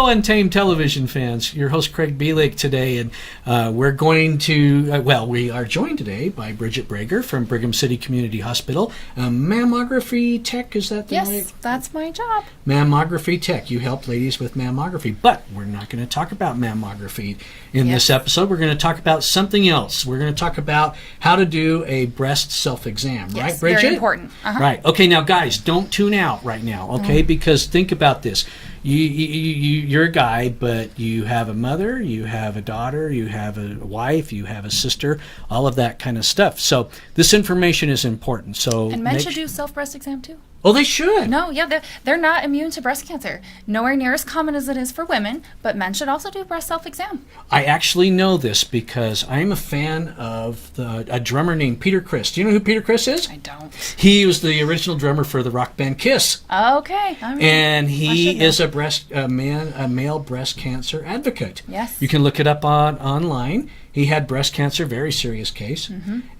Hello, Untamed television fans. Your host, Craig Bielig, today, and we're going to, we are joined today by Bridget Brager from Brigham City Community Hospital. Mammography tech, is that the Yes, right? that's my job. Mammography tech. You help ladies with mammography. But we're not going to talk about mammography in this episode. We're going to talk about something else. We're going to talk about how to do a breast self-exam, right, Bridget? Very important. Right. Okay, now, guys, don't tune out right now, okay? Because think about this. You're a guy, but you have a mother, you have a daughter, you have a wife, you have a sister, all of that kind of stuff. So this information is important. So And men should do self-breast exam too. Oh, they should. No, yeah, they're not immune to breast cancer. Nowhere near as common as it is for women, but men should also do breast self-exam. I actually know this because I'm a fan of a drummer named Peter Criss. Do you know who Peter Criss is? I don't. He was the original drummer for the rock band Kiss. Okay. And he is a male breast cancer advocate. Yes. You can look it up online. He had breast cancer, very serious case,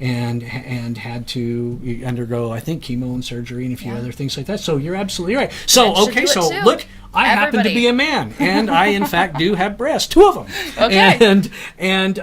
and had to undergo, I think, chemo and surgery and a few other things like that. So you're absolutely right. So, okay, so look, I happen to be a man, and I, in fact, do have breasts, 2 of them. Okay. And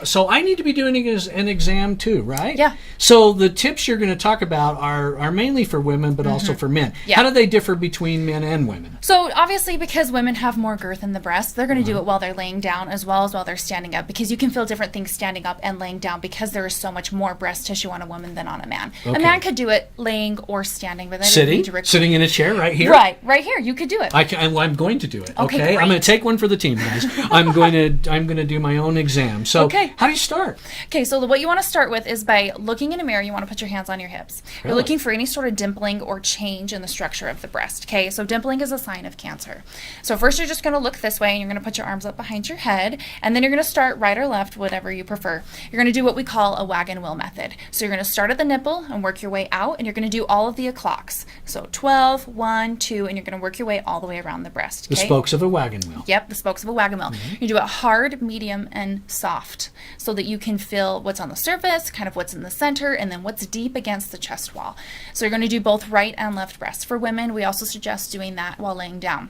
so I need to be doing an exam too, right? Yeah. So the tips you're going to talk about are mainly for women, but also for men. Yeah. How do they differ between men and women? So obviously, because women have more girth in the breast, they're going to do it while they're laying down as well as while they're standing up, because you can feel different things standing up and laying down because there is so much more breast tissue on a woman than on a man. Okay. A man could do it laying or standing, but Sitting in a chair right here? Right here. You could do it. I'm going to do it. Okay, Okay, I'm great. going to take one for the team, guys. I'm going to do my own exam. So, how do you start? Okay, so what you want to start with is by looking in a mirror. You want to put your hands on your hips. Really? You're looking for any sort of dimpling or change in the structure of the breast. Okay, so dimpling is a sign of cancer. So first, you're just going to look this way, and you're going to put your arms up behind your head, and then you're going to start right or left, whatever you prefer. You're going to do what we call a wagon wheel method. So you're going to start at the nipple and work your way out, and you're going to do all of the o'clocks. So 12, 1, 2, and you're going to work your way all the way around the breast. The spokes of a wagon wheel. Yep, the spokes of a wagon wheel. You do it hard, medium, and soft so that you can feel what's on the surface, kind of what's in the center, and then what's deep against the chest wall. So you're going to do both right and left breast. For women, we also suggest doing that while laying down.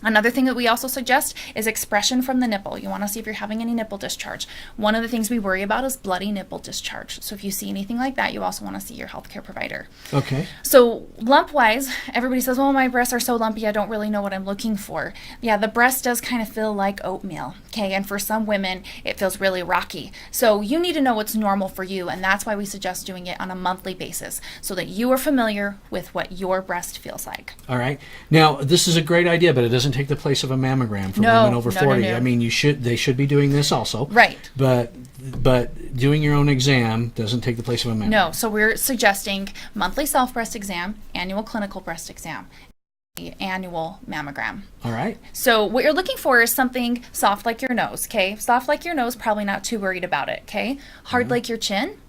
Another thing that we also suggest is expression from the nipple. You want to see if you're having any nipple discharge. One of the things we worry about is bloody nipple discharge. So if you see anything like that, you also want to see your healthcare provider. Okay. So lump-wise, everybody says, well, my breasts are so lumpy, I don't really know what I'm looking for. Yeah, the breast does kind of feel like oatmeal, okay? And for some women, it feels really rocky. So you need to know what's normal for you, and that's why we suggest doing it on a monthly basis so that you are familiar with what your breast feels like. All right. Now, this is a great idea, but it doesn't take the place of a mammogram for women over 40. No. I mean, they should be doing this also. Right. But doing your own exam doesn't take the place of a mammogram. No, so we're suggesting monthly self-breast exam, annual clinical breast exam, annual mammogram. All right. So what you're looking for is something soft like your nose, okay? Soft like your nose, probably not too worried about it, okay? Hard like your chin,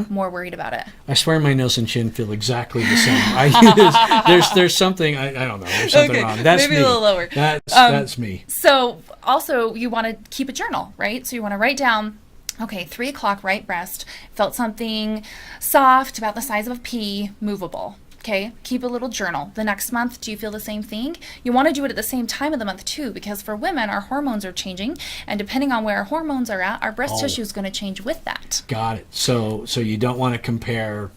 more worried about it. I swear my nose and chin feel exactly the same. There's something, I don't know, there's something wrong. That's maybe me. A little lower. That's me. So also you want to keep a journal, right? So you want to write down, okay, 3 o'clock, right breast, felt something soft, about the size of a pea, movable. Okay, keep a little journal. The next month, do you feel the same thing? You want to do it at the same time of the month too, because for women, our hormones are changing, and depending on where our hormones are at, our breast tissue is going to change with that. Got it. So you don't want to compare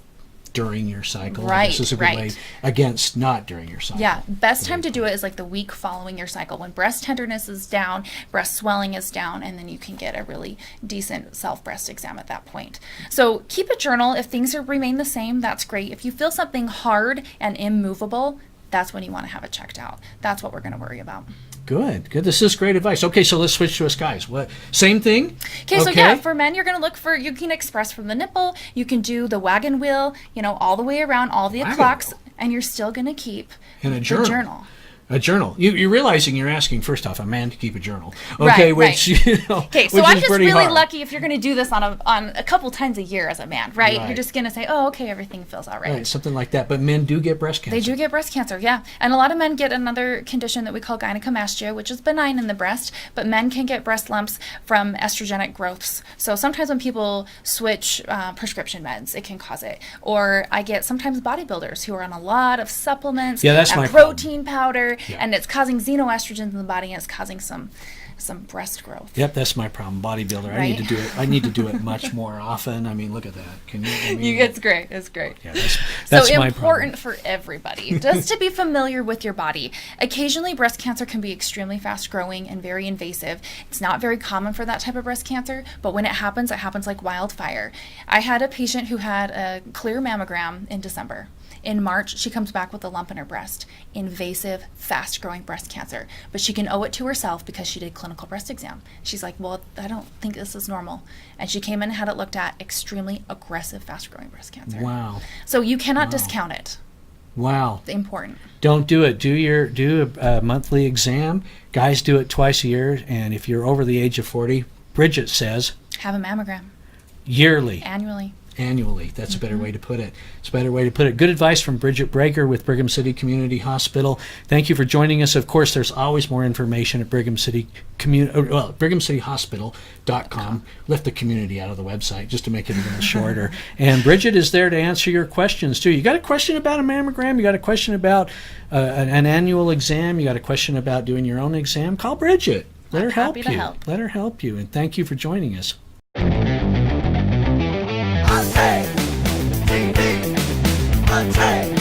during your cycle. Right, this is a good way against not during your cycle. Yeah, best time to do it is like the week following your cycle, when breast tenderness is down, breast swelling is down, and then you can get a really decent self-breast exam at that point. So keep a journal. If things remain the same, that's great. If you feel something hard and immovable, that's when you want to have it checked out. That's what we're going to worry about. Good. This is great advice. Okay, so let's switch to us guys. What? Same thing? Okay, so yeah, for men, you're going to look for, you can express from the nipple, you can do the wagon wheel, all the way around, all the o'clocks, and you're still going to keep the journal. A journal. You're realizing you're asking, first off, a man to keep a journal. Okay, right. Okay, so I'm just really lucky if you're going to do this on a couple times a year as a man, right? You're just going to say, oh, okay, everything feels all right. Right, something like that. But men do get breast cancer. They do get breast cancer, yeah. And a lot of men get another condition that we call gynecomastia, which is benign in the breast, but men can get breast lumps from estrogenic growths. So sometimes when people switch prescription meds, it can cause it. Or I get sometimes bodybuilders who are on a lot of supplements and protein powder, and it's causing xenoestrogens in the body, and it's causing some breast growth. Yep, that's my problem. Bodybuilder. Right? I need to do it. I need to do it much more often. I mean, look at that. Can you? I mean, It's great. It's great. Yeah, that's so my important problem. for everybody, just to be familiar with your body. Occasionally, breast cancer can be extremely fast growing and very invasive. It's not very common for that type of breast cancer, but when it happens like wildfire. I had a patient who had a clear mammogram in December. In March, she comes back with a lump in her breast. Invasive, fast-growing breast cancer. But she can owe it to herself because she did clinical breast exam. She's like, well, I don't think this is normal. And she came in and had it looked at. Extremely aggressive, fast-growing breast cancer. Wow. So you cannot discount it. Wow. It's important. Don't do it. Do a monthly exam. Guys do it twice a year. And if you're over the age of 40, Bridget says Have a mammogram. yearly. Annually. That's a better way to put it. It's a better way to put it. Good advice from Bridget Breaker with Brigham City Community Hospital. Thank you for joining us. Of course, there's always more information at brighamcityhospital.com. Left the community out of the website just to make it a little shorter. And Bridget is there to answer your questions too. You got a question about a mammogram? You got a question about an annual exam? You got a question about doing your own exam? Call Bridget. Let her help you. Let her help you. And thank you for joining us. UNTAMED TV. UNTAMED.